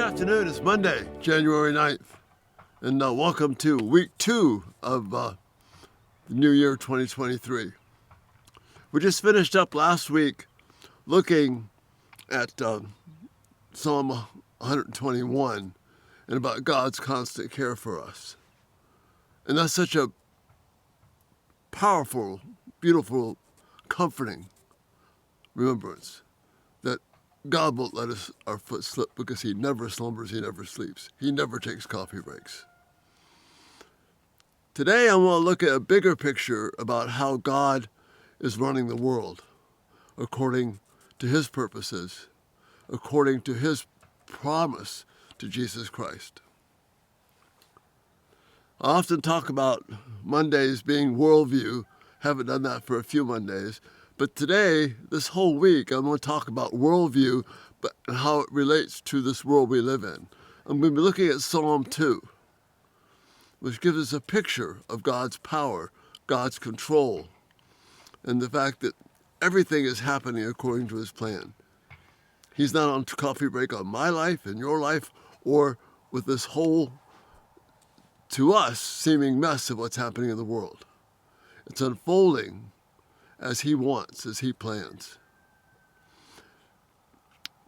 afternoon. It's Monday, January 9th, and welcome to week 2 of the new year 2023. We just finished up last week looking at Psalm 121 and about God's constant care for us. And that's such a powerful, beautiful, comforting remembrance that God won't let our foot slip because He never slumbers, He never sleeps. He never takes coffee breaks. Today I want to look at a bigger picture about how God is running the world according to His purposes, according to His promise to Jesus Christ. I often talk about Mondays being worldview. Haven't done that for a few Mondays. But today, this whole week, I'm going to talk about worldview and how it relates to this world we live in. I'm going to be looking at Psalm 2, which gives us a picture of God's power, God's control, and the fact that everything is happening according to His plan. He's not on coffee break on my life and your life, or with this whole, to us, seeming mess of what's happening in the world. It's unfolding as He wants, as He plans.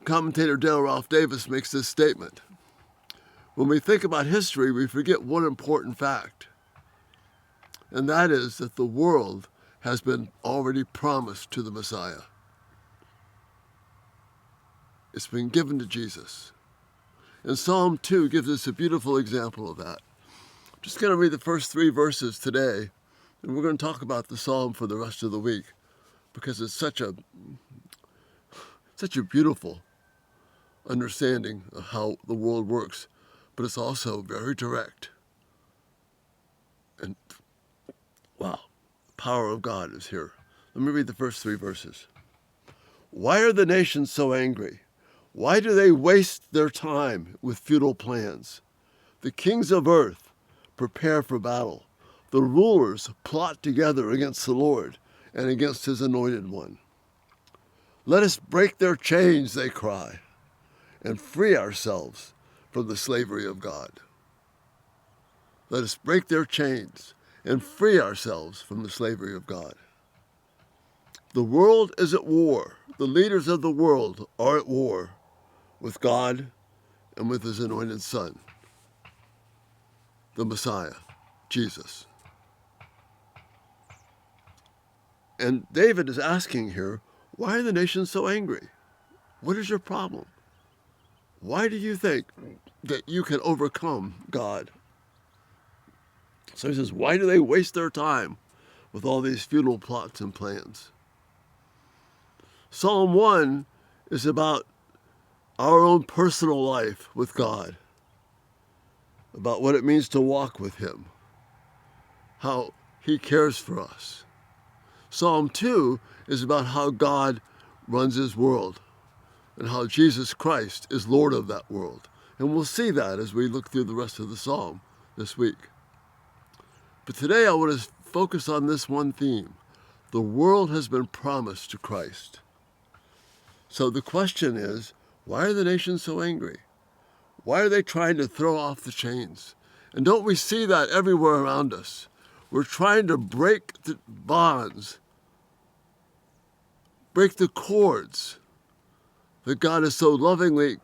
Commentator Dale Ralph Davis makes this statement. When we think about history, we forget one important fact, and that is that the world has been already promised to the Messiah. It's been given to Jesus. And Psalm 2 gives us a beautiful example of that. I'm just going to read the first 3 verses today, and we're going to talk about the psalm for the rest of the week because it's such a beautiful understanding of how the world works, but it's also very direct. And wow, the power of God is here. Let me read the first 3 verses. Why are the nations so angry? Why do they waste their time with futile plans? The kings of earth prepare for battle. The rulers plot together against the Lord and against His anointed one. Let us break their chains, they cry, and free ourselves from the slavery of God. Let us break their chains and free ourselves from the slavery of God. The world is at war. The leaders of the world are at war with God and with His anointed Son, the Messiah, Jesus. And David is asking here, why are the nations so angry? What is your problem? Why do you think that you can overcome God? So he says, why do they waste their time with all these futile plots and plans? Psalm 1 is about our own personal life with God, about what it means to walk with Him, how He cares for us. Psalm 2 is about how God runs His world and how Jesus Christ is Lord of that world. And we'll see that as we look through the rest of the psalm this week. But today I want to focus on this one theme. The world has been promised to Christ. So the question is, why are the nations so angry? Why are they trying to throw off the chains? And don't we see that everywhere around us? We're trying to break the bonds, break the cords that God has so lovingly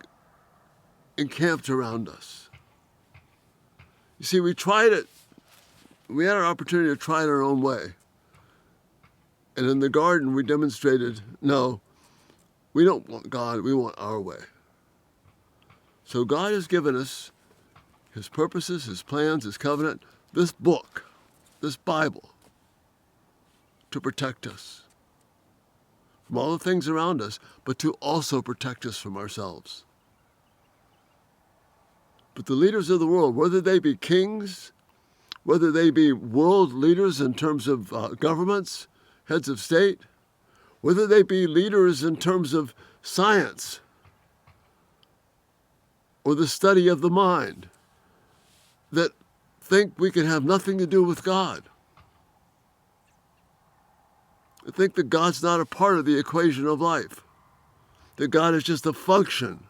encamped around us. You see, we tried it. We had an opportunity to try it our own way. And in the garden, we demonstrated, no, we don't want God, we want our way. So God has given us His purposes, His plans, His covenant, this book, this Bible, to protect us from all the things around us, but to also protect us from ourselves. But the leaders of the world, whether they be kings, whether they be world leaders in terms of governments, heads of state, whether they be leaders in terms of science or the study of the mind, that think we can have nothing to do with God. I think that God's not a part of the equation of life, that God is just a function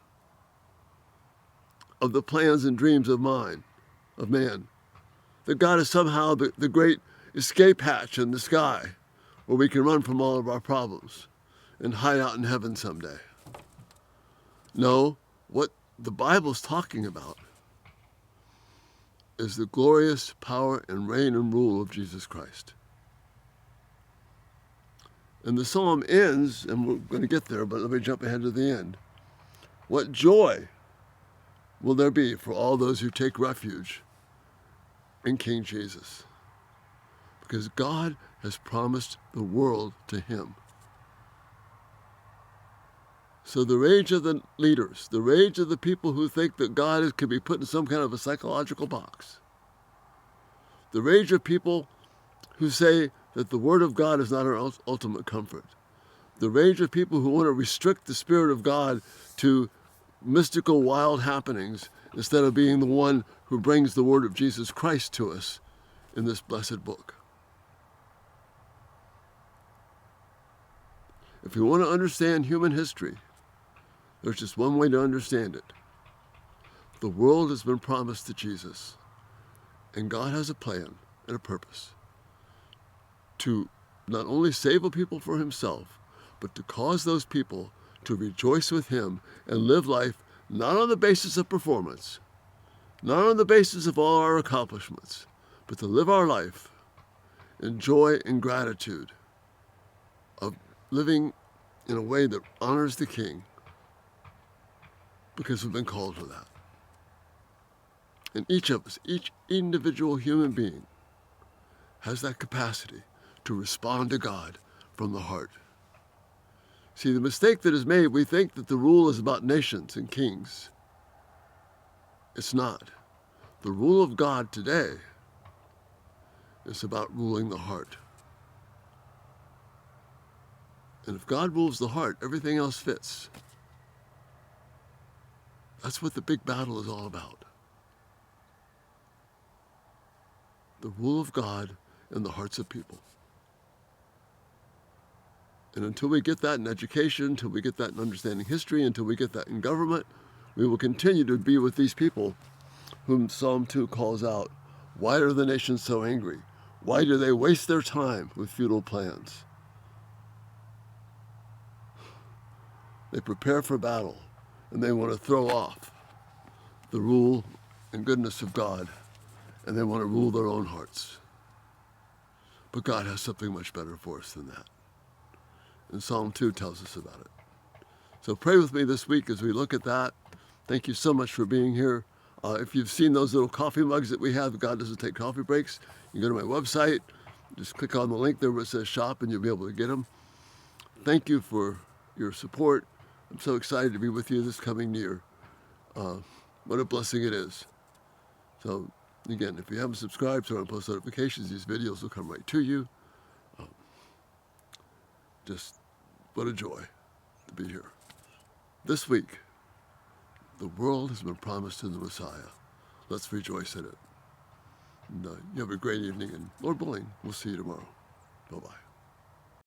of the plans and dreams of man. That God is somehow the great escape hatch in the sky where we can run from all of our problems and hide out in heaven someday. No, what the Bible's talking about is the glorious power and reign and rule of Jesus Christ. And the psalm ends, and we're going to get there, but let me jump ahead to the end. What joy will there be for all those who take refuge in King Jesus? Because God has promised the world to him. So the rage of the leaders, the rage of the people who think that God can be put in some kind of a psychological box, the rage of people who say that the Word of God is not our ultimate comfort, the rage of people who want to restrict the Spirit of God to mystical, wild happenings instead of being the one who brings the Word of Jesus Christ to us in this blessed book. If you want to understand human history, there's just one way to understand it. The world has been promised to Jesus, and God has a plan and a purpose to not only save a people for himself, but to cause those people to rejoice with him and live life not on the basis of performance, not on the basis of all our accomplishments, but to live our life in joy and gratitude of living in a way that honors the King, because we've been called for that. And each of us, each individual human being, has that capacity to respond to God from the heart. See, the mistake that is made, we think that the rule is about nations and kings. It's not. The rule of God today is about ruling the heart. And if God rules the heart, everything else fits. That's what the big battle is all about. The rule of God in the hearts of people. And until we get that in education, until we get that in understanding history, until we get that in government, we will continue to be with these people whom Psalm 2 calls out. Why are the nations so angry? Why do they waste their time with futile plans? They prepare for battle, and they want to throw off the rule and goodness of God, and they want to rule their own hearts. But God has something much better for us than that. And Psalm 2 tells us about it. So pray with me this week as we look at that. Thank you so much for being here. If you've seen those little coffee mugs that we have, God doesn't take coffee breaks, you can go to my website, just click on the link there where it says shop, and you'll be able to get them. Thank you for your support. I'm so excited to be with you this coming year. What a blessing it is. So again, if you haven't subscribed, turn on post notifications. These videos will come right to you. Just what a joy to be here. This week, the world has been promised in the Messiah. Let's rejoice in it. And, you have a great evening, and Lord willing, we'll see you tomorrow. Bye-bye.